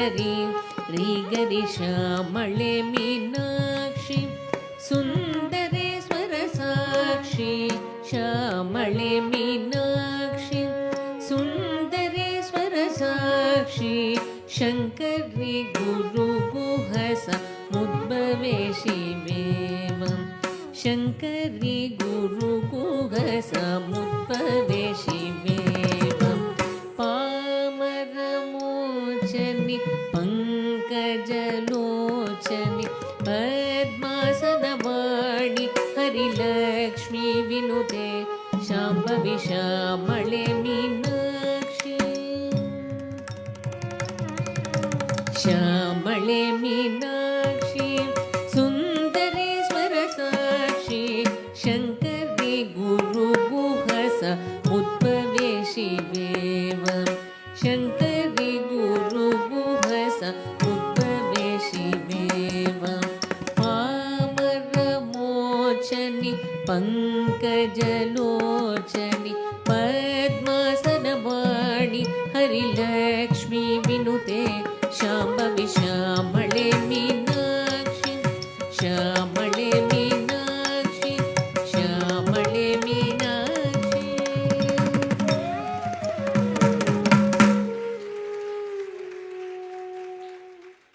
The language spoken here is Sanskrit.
शङ्करी रीगरि श्यामळे मीनाक्षि सुन्दरेश्वर साक्षी श्यामळे मीनाक्षि सुन्दरेश्वर साक्षी शङ्करी गुरुगुहस मुद्भवे शिवेवं शङ्करी गुरुगुहस मुद्भवे शिवेवं पामरमोचनि पङ्कजलोचनि पद्मासनवाणि हरिलक्ष्मी विनुते शाम्भवी श्यामळे मीनाक्षि श्यामळे मीनाक्षि सुन्दरेश्वर साक्षी शङ्करी गुरुगुहस मुद्भवे शिवेवं शङ्करी गुरुगुहस मुद्भवे शिवेवं पामरमोचनि पङ्कजलोचनि पद्मासनवाणि हरिलक्ष्मी विनुते शाम्भवी श्यामळे